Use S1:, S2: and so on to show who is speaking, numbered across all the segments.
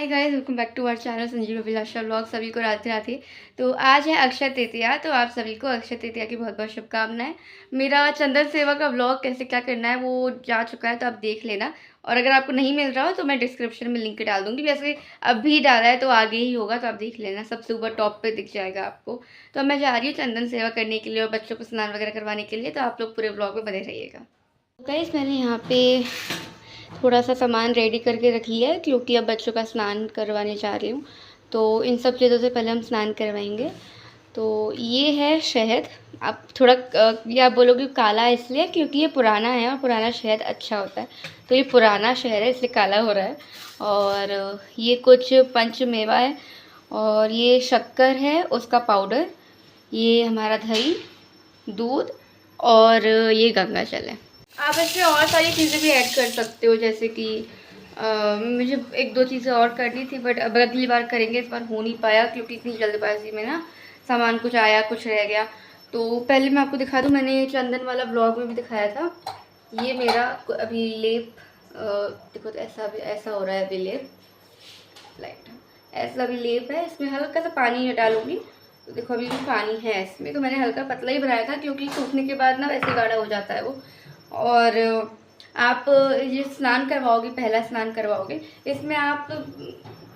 S1: Hi guys, welcome back to our channel Sanjeev Abhilasha vlog. सभी को राधे राधे। तो आज है अक्षय तृतीया, तो आप सभी को अक्षय तृतीया की बहुत बहुत शुभकामनाएं। मेरा चंदन सेवा का व्लॉग कैसे क्या करना है वो जा चुका है, तो आप देख लेना। और अगर आपको नहीं मिल रहा हो तो मैं डिस्क्रिप्शन में लिंक डाल दूंगी। वैसे अभी डाला है तो आगे ही होगा, तो आप देख लेना, सबसे ऊपर टॉप पे दिख जाएगा आपको। तो अब मैं जा रही हूँ चंदन सेवा करने के लिए और बच्चों को स्नान वगैरह करवाने के लिए, तो आप लोग पूरे व्लॉग में बने रहिएगा। गाइस, मैंने यहाँ पे थोड़ा सा सामान रेडी करके रख लिया है क्योंकि अब बच्चों का स्नान करवाने जा रही हूँ। तो इन सब चीज़ों से पहले हम स्नान करवाएंगे। तो ये है शहद। आप थोड़ा ये आप बोलोगे काला इसलिए क्योंकि ये पुराना है और पुराना शहद अच्छा होता है। तो ये पुराना शहद है इसलिए काला हो रहा है। और ये कुछ पंचमेवा है और ये शक्कर है उसका पाउडर। ये हमारा दही, दूध और ये गंगा जल है। आप इसमें और सारी चीज़ें भी ऐड कर सकते हो, जैसे कि मुझे एक दो चीज़ें और करनी थी बट अब अगली बार करेंगे। इस बार हो नहीं पाया क्योंकि इतनी जल्दबाजी में ना सामान कुछ आया कुछ रह गया। तो पहले मैं आपको दिखा दूँ, मैंने चंदन वाला ब्लॉग में भी दिखाया था। ये मेरा अभी लेप देखो, तो ऐसा हो रहा है अभी लेप, लाइट ऐसा भी लेप है। इसमें हल्का सा पानी डालूंगी तो देखो अभी भी पानी है इसमें। तो मैंने हल्का पतला ही बनाया था क्योंकि सूखने के बाद ना वैसे गाढ़ा हो जाता है वो। और आप ये स्नान करवाओगे, पहला स्नान करवाओगे, इसमें आप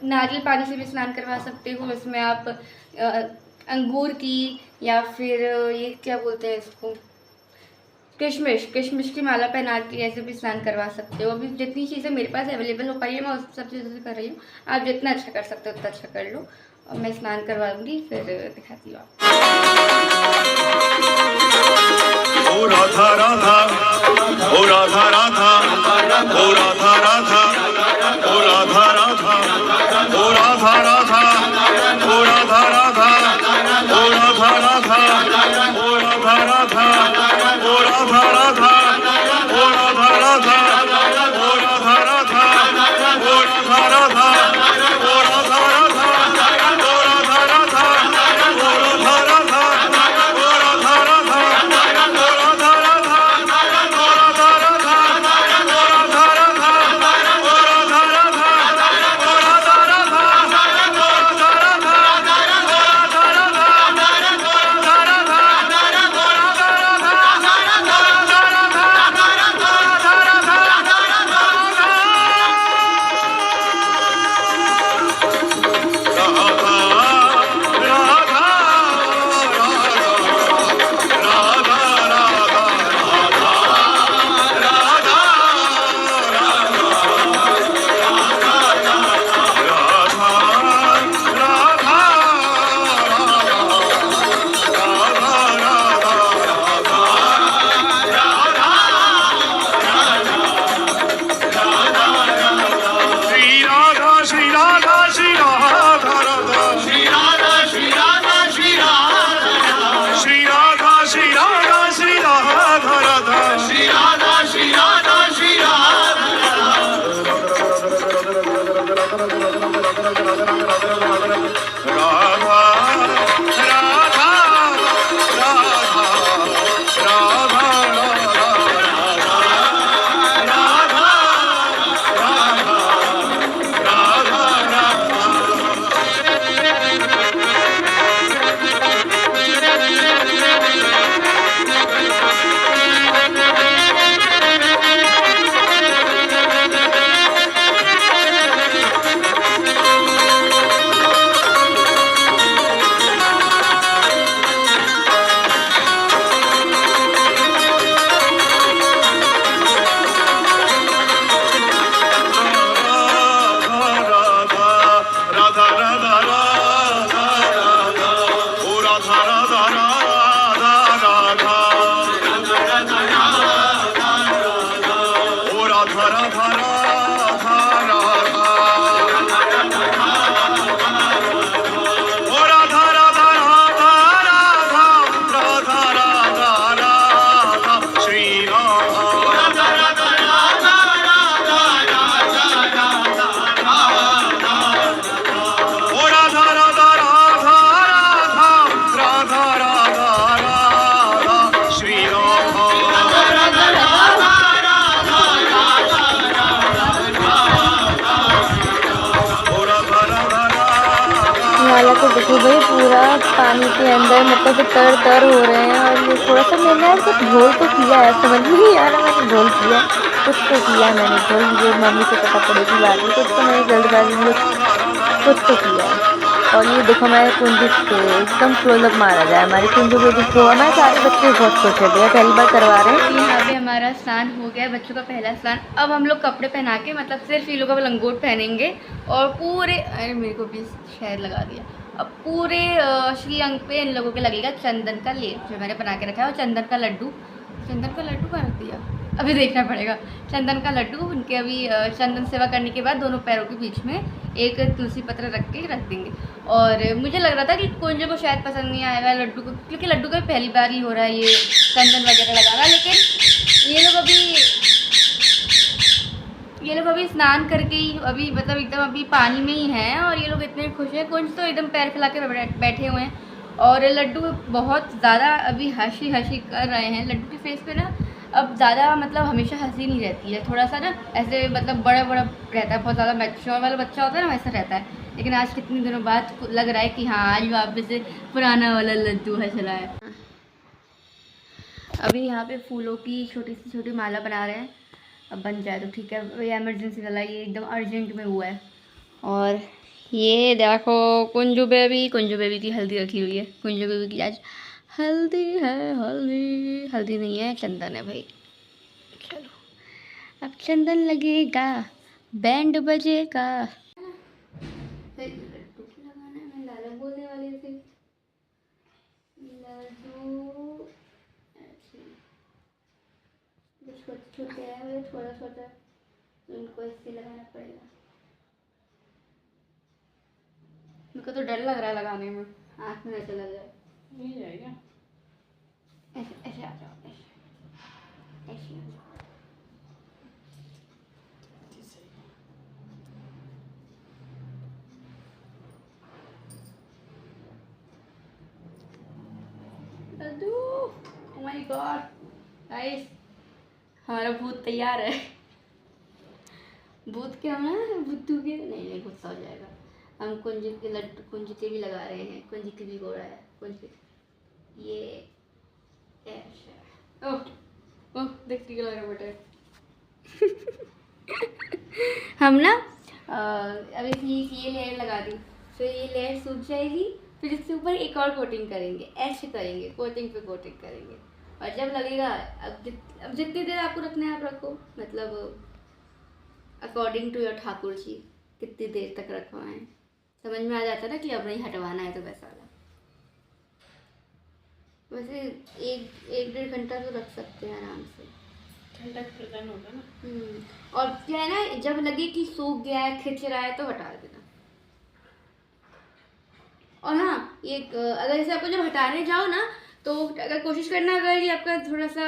S1: नारियल पानी से भी स्नान करवा सकते हो। इसमें आप अंगूर की या फिर ये क्या बोलते हैं इसको, किशमिश की माला पहना के ऐसे भी स्नान करवा सकते हो। अभी जितनी चीज़ें मेरे पास अवेलेबल हो पाई है मैं उस सब चीज़ों से कर रही हूँ। आप जितना अच्छा कर सकते हो उतना अच्छा कर लो। और मैं स्नान करवा दूँगी फिर दिखाती हूँ आपको।
S2: ओ राधा राधा, ओ राधा राधा, ओ राधा राधा, ओ राधा राधा, ओ राधा राधा, ओ राधा राधा, ओ राधा राधा, ओ राधा राधा, ओ राधा राधा, ओ राधा राधा, ओ राधा राधा, ओ राधा राधा, ओ राधा राधा, ओ राधा राधा, ओ राधा राधा, ओ राधा राधा।
S1: माला को देखो भाई पूरा पानी के अंदर मतलब तर तर हो रहे हैं। और ये थोड़ा सा मैंने यार कुछ ढोल तो किया है, समझ में नहीं आ रहा मैंने ढोल किया कुछ तो किया मैंने ढोल, जो मम्मी से पता पड़ेगी बाद में, कुछ तो मैंने जल्दबाजी में कुछ तो किया है। और ये देखो हमारे कुंजू पे एकदम फ्लोलक मारा जाए, हमारी कुंजू बेबी को हमारे सारे बच्चे बहुत खुश है भैया, पहली बार करवा रहे हैं। यहाँ पे हमारा स्नान हो गया है, बच्चों का पहला स्नान। अब हम लोग कपड़े पहना के मतलब सिर्फ ये लोग अब लंगोट पहनेंगे और पूरे, अरे मेरे को भी शहद लगा दिया। अब पूरे श्री अंग पे इन लोगों के लगेगा चंदन का लेप जो मैंने बना के रखा है, और चंदन का लड्डू कर दिया, अभी देखना पड़ेगा। चंदन का लड्डू उनके अभी चंदन सेवा करने के बाद दोनों पैरों के बीच में एक तुलसी पत्र रख के रख देंगे। और मुझे लग रहा था कि कुंजू को शायद पसंद नहीं आएगा लड्डू को, क्योंकि लड्डू का पहली बार ही हो रहा है ये चंदन वगैरह लगाना। लेकिन ये लोग अभी स्नान करके ही अभी मतलब एकदम अभी पानी में ही हैं और ये लोग इतने खुश हैं। कुंज तो एकदम पैर फैला के बैठे हुए हैं और लड्डू बहुत ज़्यादा अभी हंसी कर रहे हैं। लड्डू के फेस पे ना अब ज़्यादा मतलब हमेशा हंसी नहीं रहती है, थोड़ा सा ना ऐसे मतलब बड़ा रहता है, बहुत ज़्यादा मैच्योर वाला बच्चा होता है ना वैसा रहता है। लेकिन आज कितने दिनों बाद लग रहा है कि हाँ आज वापस से पुराना वाला लड्डू हंस रहा है। अभी यहाँ पे फूलों की छोटी सी छोटी माला बना रहे हैं, अब बन जाए तो ठीक है। ये इमरजेंसी वाला, ये एकदम अर्जेंट में हुआ है। और ये देखो कुंजू बेबी की हल्दी रखी हुई है। कुंजू बेबी की आज हल्दी है, हल्दी नहीं है, चंदन है भाई। चलो अब चंदन लगेगा, बैंड बजेगा। लड्डू लगाना है, मैं लाला बोलने वाली थी। लड्डू छोटे है, थोड़ा छोटा इनको ऐसे लगाना पड़ेगा। मेरे को तो डर लग रहा है लगाने में, आँख में ऐसे लग रहा है। नहीं जाएगा, ऐसे आ जाओ, ऐसे आ जाओ। Laddu, oh my God guys, हमारा भूत तैयार है। भूत क्या ना, बुद्धू के नहीं गुस्सा हो जाएगा। हम कुंजी के लड्डू, कुंजी के भी लगा रहे हैं, कुंजी के भी गोड़ा है, कुंजी ये ऐसा। ओह देखती क्या लग रहा बेटा। हम ना अभी ये लेयर लगा दी, फिर ये लेयर सूख जाएगी, फिर इसके ऊपर एक और कोटिंग करेंगे, ऐसे करेंगे, कोटिंग पे कोटिंग करेंगे। और जब लगेगा अब जितनी देर आपको रखना है आप रखो, मतलब according to your Thakur ji कितनी देर तक रखवाएं, समझ में आ जाता ना कि अब नहीं हटवाना है तो वैसा वाला। वैसे एक डेढ़ घंटा तो रख सकते हैं आराम से, ठंडा प्रदान होगा ना। और क्या है ना, जब लगे कि सूख गया है, खिंच रहा है तो हटा देना। और हाँ, एक अगर जैसे आपको जब हटाने जाओ ना तो अगर कोशिश करना, अगर ये आपका थोड़ा सा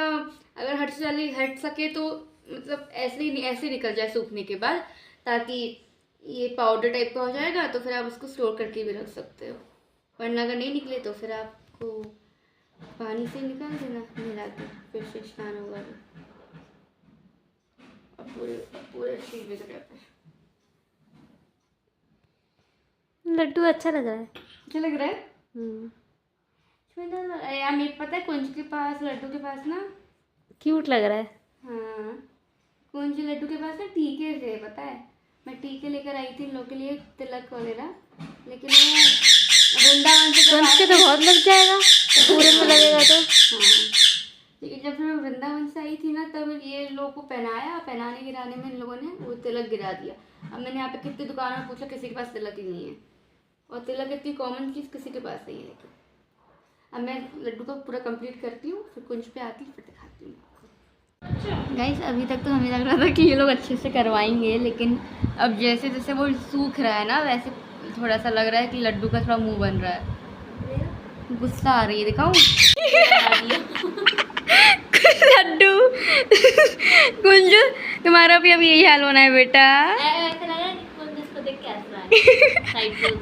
S1: अगर हट सके तो मतलब ऐसे निकल जाए सूखने के बाद, ताकि ये पाउडर टाइप का हो जाएगा, तो फिर आप उसको स्टोर करके भी रख सकते हो। वरना अगर नहीं निकले तो फिर आपको पानी से निकाल देना मिला के, फिर से स्नान होगा। अब पूरे शरीर में रहता है।
S3: लड्डू अच्छा लग रहा है,
S1: अच्छा लग रहा है। यार मेरे पता है कुंज के पास, लड्डू के पास ना
S3: क्यूट लग रहा है।
S1: हाँ कुंज लड्डू के पास ना टीके थे, पता है मैं टीके लेकर आई थी इन लोग के लिए, तिलक वगैरह। लेकिन वो वृंदावन से
S3: कुंज के तो बहुत लग जाएगा, पूरे में लगेगा तो।
S1: हाँ लेकिन जब मैं वृंदावन से आई थी ना तब ये लोगों को पहनाने गिराने में इन लोगों ने वो तिलक गिरा दिया। अब मैंने यहाँ पे कितनी दुकानों में पूछा, किसी के पास तिलक ही नहीं है। और तिलक इतनी कॉमन चीज़ किसी के पास नहीं है। लेकिन अब मैं लड्डू को पूरा कंप्लीट करती हूँ, फिर कुंज पे आती फिर दिखाती हूँ। गाइस अभी तक तो हमें लग रहा था कि ये लोग अच्छे से करवाएंगे, लेकिन अब जैसे जैसे वो सूख रहा है ना, वैसे थोड़ा सा लग रहा है कि लड्डू का थोड़ा मुंह बन रहा है। गुस्सा आ रही है, दिखाऊं? लड्डू कुंजू तुम्हारा भी अभी यही हाल होना है बेटा।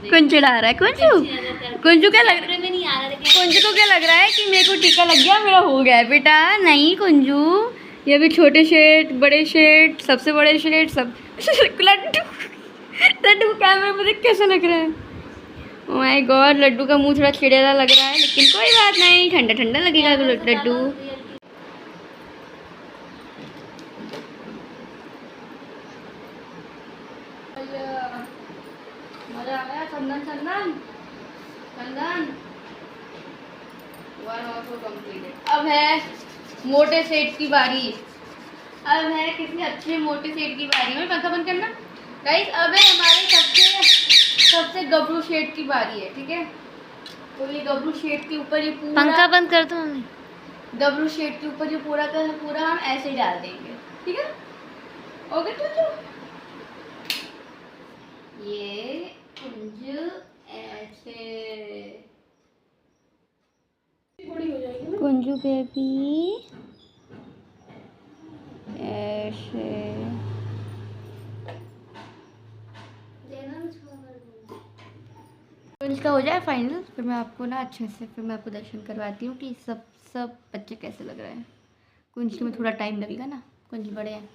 S1: कुंजू चिढ़ा रहा है। कुंजू क्या लग रहा है? कुंजू को क्या लग रहा है कि मेरे को टीका लग गया, मेरा हो गया है बेटा? नहीं कुंजू, ये भी छोटे शेड, बड़े शेड, सबसे बड़े शेड सब। लड्डू कैमरे में देख कैसा लग रहा है? माय गॉड, लड्डू का मुंह थोड़ा चिड़ेला लग रहा है, लेकिन कोई बात नहीं, ठंडा ठंडा लगेगा लड्डू। मजा आ गया। चंदन चंदन चंदन, अब है मोटे सेठ की बारी। अब है किसी अच्छे मोटे सेठ की बारी। में पंखा बंद करना गाइस। अब है हमारे सबसे गबरू शेड की बारी है, ठीक है। तो ये गबरू शेड के ऊपर ये पूरा
S3: पंखा बंद कर दो मम्मी।
S1: गबरू शेड के ऊपर ये पूरा का पूरा हम ऐसे ही डाल देंगे, ठीक है। ओके तो ये कुंज ऐसे, कुंजू बेबी ऐसे। कुंज का हो जाए फाइनल, फिर मैं आपको ना अच्छे से फिर मैं आपको दर्शन करवाती हूँ कि सब बच्चे कैसे लग रहे हैं। कुंज में थोड़ा टाइम लगेगा ना, कुंज बड़े हैं।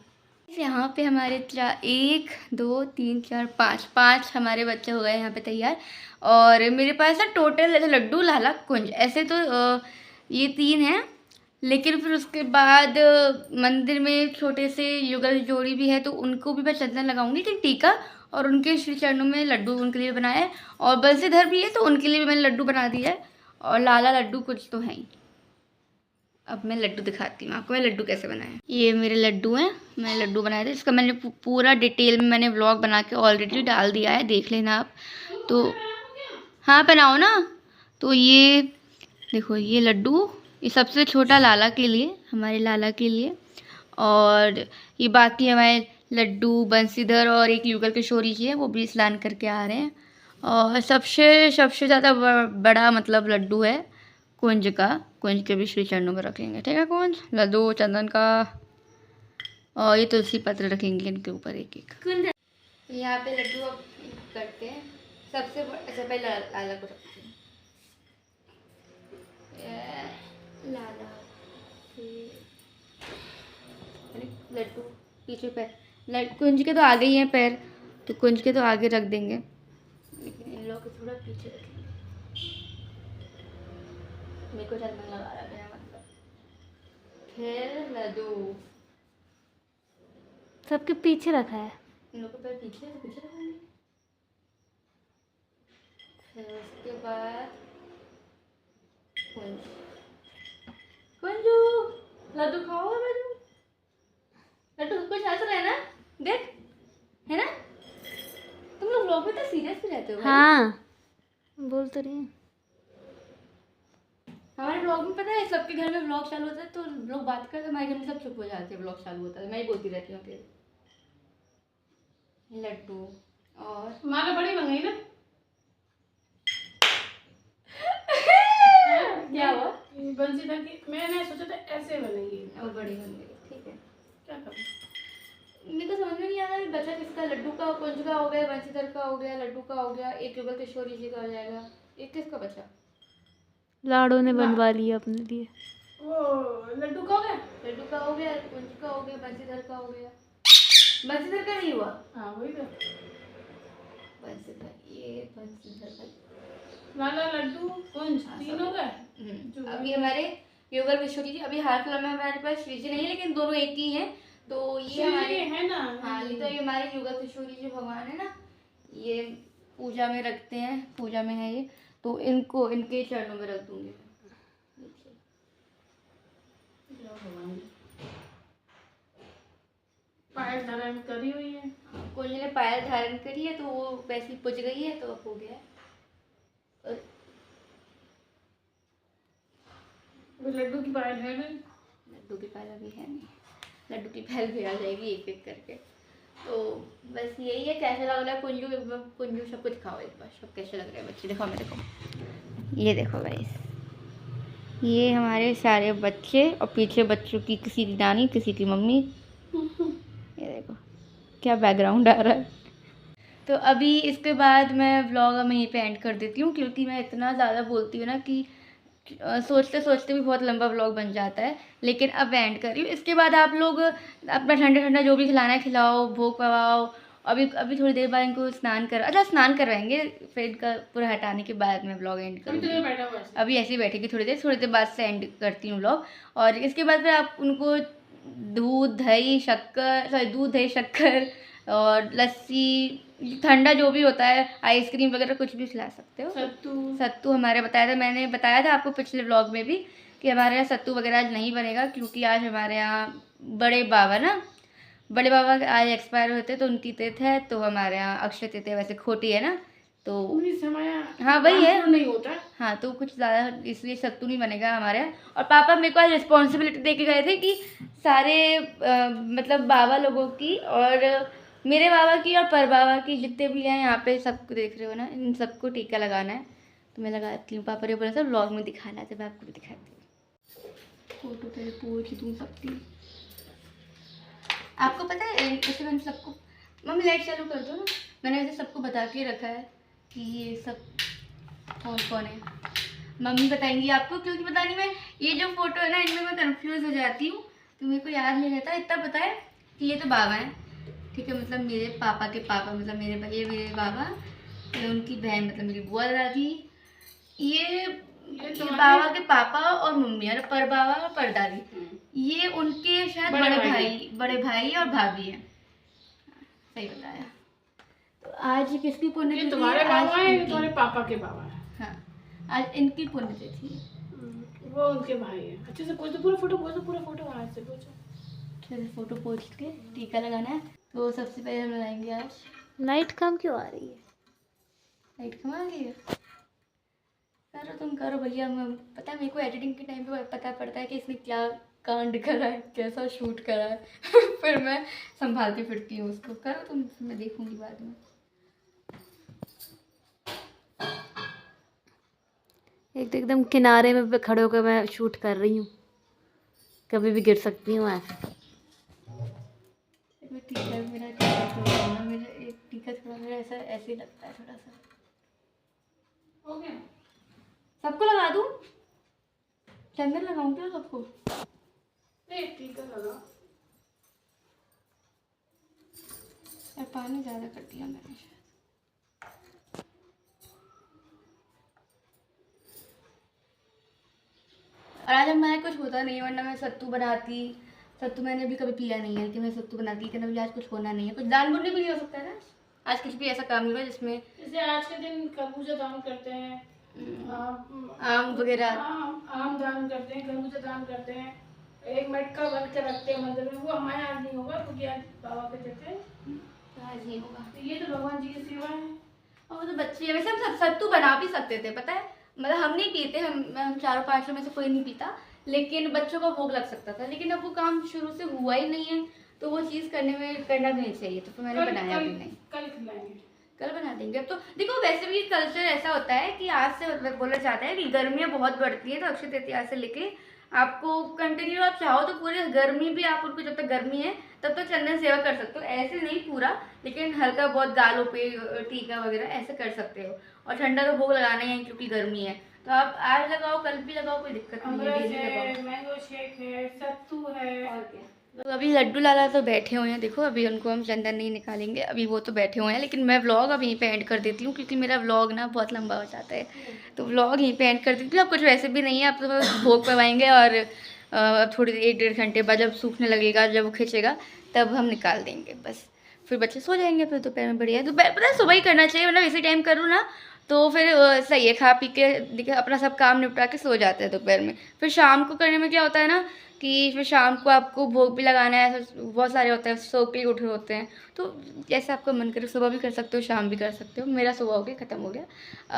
S1: यहाँ पे हमारे 1 2 3 4 5 हमारे बच्चे हो गए यहाँ पे तैयार। और मेरे पास ना टोटल ऐसे लड्डू लाला कुंज ऐसे तो ये 3 हैं। लेकिन फिर उसके बाद मंदिर में छोटे से युगल जोड़ी भी है, तो उनको भी मैं चंदन लगाऊंगी, लेकिन टीका और उनके श्री चरणों में लड्डू उनके लिए बनाया है। और बंसीधर भी है, तो उनके लिए भी मैंने लड्डू बना दिया है। और लाला लड्डू कुछ तो हैं ही। अब मैं लड्डू दिखाती हूँ आपको, मैं लड्डू कैसे बनाया। ये मेरे लड्डू हैं, मैंने लड्डू बनाए थे। इसका मैंने पूरा डिटेल में मैंने व्लॉग बना के ऑलरेडी डाल दिया है, देख लेना आप। तो हाँ बनाओ ना। तो ये देखो, ये लड्डू, ये सबसे छोटा लाला के लिए, हमारे लाला के लिए। और ये बाकी हमारे लड्डू बंसीधर और एक युगल किशोरी जी है, वो भी स्नान करके आ रहे हैं। और सबसे ज़्यादा बड़ा मतलब लड्डू है कुंज का। कुंज के भी श्री चरणों में रखेंगे, ठीक है। कुंज लड्डू चंदन का, और ये तुलसी पत्र रखेंगे इनके ऊपर एक एक। यहाँ पे लड्डू अब करते हैं। सबसे पहले लाला को रखते हैं, लाला लड्डू पीछे पैर, कुंज के तो आगे ही हैं पैर, तो कुंज के तो आगे रख देंगे, लेकिन इन लोगों को थोड़ा पीछे रखेंगे। मेरे को चंदन लगा रहा है मतलब। फिर लड्डू
S3: सबके पीछे रखा है।
S1: इन लोगों को पैर पीछे रखेंगे। फिर उसके बाद कुंजू लड्डू खाओ। लड्डू कुछ हंस रहा है ना, देख, है ना। तुम लोग व्लॉग में तो सीरियस भी रहते हो भाई।
S3: हाँ बोल तो रही हूँ।
S1: हमारे व्लॉग में पता है, सबके घर में व्लॉग चालू होता है तो लोग बात करते हैं, हमारे घर में सब चुप हो जाते हैं। व्लॉग चालू होता है, मैं ही बोलती रहती हूँ फिर। लड्डू और
S4: माँ का बड़ी मंगाई ना।
S1: क्या हुआ?
S4: बंसीधर की मैंने सोचा था ऐसे बनेगी,
S1: वो बड़ी बन गई, ठीक है।
S4: क्या करूँ,
S1: मेरे को समझ में नहीं आ रहा है बचा किसका। लड्डू का कुंज का हो गया, बंसीधर का हो गया, लड्डू का हो गया, एक युगल किशोरी जी का हो जाएगा, एक किसका बचा?
S3: लाड़ो ने बनवा लिया अपने लिए।
S4: वो लड्डू का हो गया,
S1: लड्डू का हो गया, कुंज का हो गया, बंसीधर का हो गया। बंसीधर का नहीं हुआ।
S4: हाँ वही तो।
S1: बंसीधर, ये बंसीधर का
S4: लाला लड्डू कुंज 3 हो गए।
S1: अभी हमारे युगल किशोरी जी, अभी हाल फिलहाल में हमारे पास श्री जी नहीं है, लेकिन दोनों एक ही हैं। तो ये हमारे
S4: है ना।
S1: हाँ, ये तो ये हमारे युगल किशोरी जी भगवान है ना, ये पूजा में रखते हैं, पूजा में है ये। तो इनको इनके चरणों में रख दूंगी।
S4: पायल धारण करी हुई है।
S1: कुंज ने पायल धारण करी है, तो वो वैसी पुज गई है, तो अब हो गया।
S4: लड्डू की पायल है नहीं।
S1: लड्डू की पायल अभी है नहीं, लड्डू की पायल भी आ जाएगी एक एक करके। तो बस यही है। कैसा लग रहा है कुंजू? कुंजू सब कुछ खाओ एक बार, सब कैसे लग रहे हैं बच्चे। देखो, मैं देखो, ये देखो गाइस, ये हमारे सारे बच्चे, और पीछे बच्चों की किसी की नानी, किसी की मम्मी। ये देखो क्या बैकग्राउंड आ रहा है। तो अभी इसके बाद मैं व्लॉग यहीं पे एंड कर देती हूँ, क्योंकि मैं इतना ज़्यादा बोलती हूँ ना कि सोचते सोचते भी बहुत लंबा व्लॉग बन जाता है। लेकिन अब एंड कर रही हूँ। इसके बाद आप लोग अपना ठंडा ठंडा जो भी खिलाना है खिलाओ, भोग पवाओ, अभी अभी थोड़ी देर बाद इनको स्नान करवाएंगे, फिर इनका पूरा हटाने के बाद मैं ब्लॉग एंड
S4: अभी तो
S1: करूँगी।
S4: ये बैठा हुआ है।
S1: अभी ऐसे ही बैठेगी थोड़ी देर बाद से एंड करती हूँ व्लॉग। और इसके बाद फिर आप उनको दूध दही शक्कर और लस्सी, ठंडा जो भी होता है, आइसक्रीम वगैरह कुछ भी खिला सकते हो। सत्तू मैंने बताया था आपको पिछले व्लॉग में भी कि हमारे यहाँ सत्तू वगैरह आज नहीं बनेगा, क्योंकि आज हमारे यहाँ बड़े बाबा आज एक्सपायर होते, तो उनकी तिथि है। तो हमारे यहाँ अक्षय तृतीया वैसे खोटी है ना, तो हाँ वही है,
S4: नहीं होता।
S1: हाँ तो कुछ ज़्यादा इसलिए सत्तू नहीं बनेगा हमारे यहाँ। और पापा मेरे को आज रिस्पॉन्सिबिलिटी दे के गए थे कि सारे मतलब बाबा लोगों की और मेरे बाबा की और पर बाबा की जितने भी हैं यहाँ पे, सबको देख रहे हो ना, इन सबको टीका लगाना है। तो मैं लगाती हूँ। पापा ने बोला था व्लॉग में दिखाना है, तो मैं आपको भी दिखाती हूँ। फोटो पहले पोछ दूँ सबकी। आपको पता है ऐसे मैंने सबको, मम्मी लाइट चालू कर दो ना, मैंने वैसे सबको बता के रखा है कि ये सब कौन कौन है। मम्मी बताएंगी आपको, क्योंकि पता नहीं, मैं ये जो फोटो है ना इनमें मैं कंफ्यूज हो जाती हूँ, तो मेरे को याद नहीं रहता। इतना पता है कि ये तो बाबा हैं, ठीक है, मतलब मेरे पापा के पापा, मतलब मेरे बाबा, ये उनकी बहन मतलब मेरी बुआ दादी, ये बाबा के पापा और मम्मी, और पर बाबा और परदादी, ये उनके शायद बड़े भाई और भाभी हैं। सही बताया। तो आज किसकी पुण्यतिथि?
S4: तुम्हारे बाबा है, तुम्हारे पापा के बाबा है।
S1: हाँ, आज इनकी पुण्यतिथि है।
S4: वो उनके भाई है। अच्छे से पोछ दो, पूरा फोटो हाथ से पोछो।
S1: फिर फोटो पोछ के टीका लगाना है। तो सबसे पहले हम लगाएंगे आज।
S3: लाइट कम क्यों आ रही है?
S1: लाइट कम आ गई है? करो तुम करो भैया। पता है मेरे को एडिटिंग के टाइम पे पता पड़ता है कि इसने क्या कांड करा है, कैसा शूट करा है। फिर मैं संभालती फिरती हूँ उसको। करो तुम, मैं देखूंगी बाद में।
S3: एक तो एकदम किनारे में खड़े होकर मैं शूट कर रही हूँ, कभी भी गिर सकती हूँ ऐसे।
S1: मेरा एक टीका थोड़ा मेरा ऐसा ऐसे ही लगता है, थोड़ा सा।
S4: हो गया?
S1: सबको लगा दूँ? चंदन लगाऊँ क्या सबको?
S4: एक टीका लगा।
S1: यार पानी ज़्यादा कर दिया मैंने शायद। और आज हमारे कुछ होता नहीं है, वरना मैं सत्तू बनाती। सत्तू मैंने अभी कभी पिया नहीं है, लेकिन मैं सत्तू बनाती, लेकिन अभी आज कुछ होना नहीं है। कुछ दान पुण्य भी नहीं हो सकता है ना आज, कुछ भी ऐसा काम नहीं हुआ जिसमें,
S4: जैसे आज के दिन खरबूजा दान करते हैं,
S1: आम वगैरह,
S4: आम दान करते हैं, खरबूजा दान करते हैं, एक मटका बन के रखते हैं मंदिर में। वो हमारे आज नहीं होगा, क्योंकि आज बाबा के देते
S1: आज नहीं होगा।
S4: तो ये तो भगवान जी की सेवा है।
S1: और वो तो बच्चे हैं, वैसे हम सत्तू बना भी सकते थे, पता है, मतलब हम नहीं पीते, हम चारों पांचों में से कोई नहीं पीता, लेकिन बच्चों को भोग लग सकता था। लेकिन अब वो काम शुरू से हुआ ही नहीं है, तो वो चीज़ करना भी नहीं चाहिए, तो फिर मैंने बनाया भी नहीं।
S4: कल खिलाएंगे,
S1: कल बना देंगे। अब तो देखो, वैसे भी कल्चर ऐसा होता है कि आज से मतलब बोला जाता है कि गर्मियाँ बहुत बढ़ती हैं, तो अक्षय तृतीया से लेके आपको कंटिन्यू, आप चाहो तो पूरी गर्मी भी आप उनको, जब तक गर्मी है तब तक चंदन सेवा कर सकते हो। ऐसे नहीं पूरा, लेकिन हल्का बहुत गालों पे टीका वगैरह ऐसे कर सकते हो। और ठंडा तो भोग लगाना ही है क्योंकि गर्मी है, तो आप आज लगाओ, कल भी लगाओ, कोई दिक्कत नहीं है, डेली लगाओ।
S4: मैंगो शेक है, सत्तू है।
S1: और क्या। तो अभी लड्डू लाला तो बैठे हुए हैं, देखो अभी उनको हम चंदन नहीं निकालेंगे, अभी वो तो बैठे हुए हैं। लेकिन मैं व्लॉग अब यहीं पे एंड कर देती हूँ, क्योंकि मेरा व्लॉग ना बहुत लंबा हो जाता है, तो व्लॉग यहीं पे एंड कर देती हूँ। अब कुछ वैसे भी नहीं है, अब तो बस भोग पवाएंगे, और अब थोड़ी 1-1.5 घंटे बाद जब सूखने लगेगा, जब वो खींचेगा, तब हम निकाल देंगे बस। फिर बच्चे सो जाएंगे, फिर दोपहर में बढ़िया। दोपहर पता है सुबह ही करना चाहिए, वरना इसी टाइम करूँ ना तो फिर सही है, खा पी के अपना सब काम निपटा के सो जाते हैं दोपहर में। फिर शाम को करने में क्या होता है ना कि फिर शाम को आपको भोग भी लगाना है, बहुत सारे होते हैं, सो के उठे होते हैं, तो जैसे आपका मन करे सुबह भी कर सकते हो, शाम भी कर सकते हो। मेरा सुबह हो गया, ख़त्म हो गया।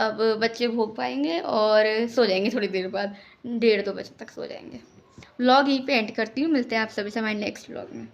S1: अब बच्चे भोग पाएंगे और सो जाएंगे थोड़ी देर बाद, 1:30-2 बजे तक सो जाएंगे। व्लॉग यहीं पे एंड करती हूँ, मिलते हैं आप सभी से हमारे नेक्स्ट व्लॉग में।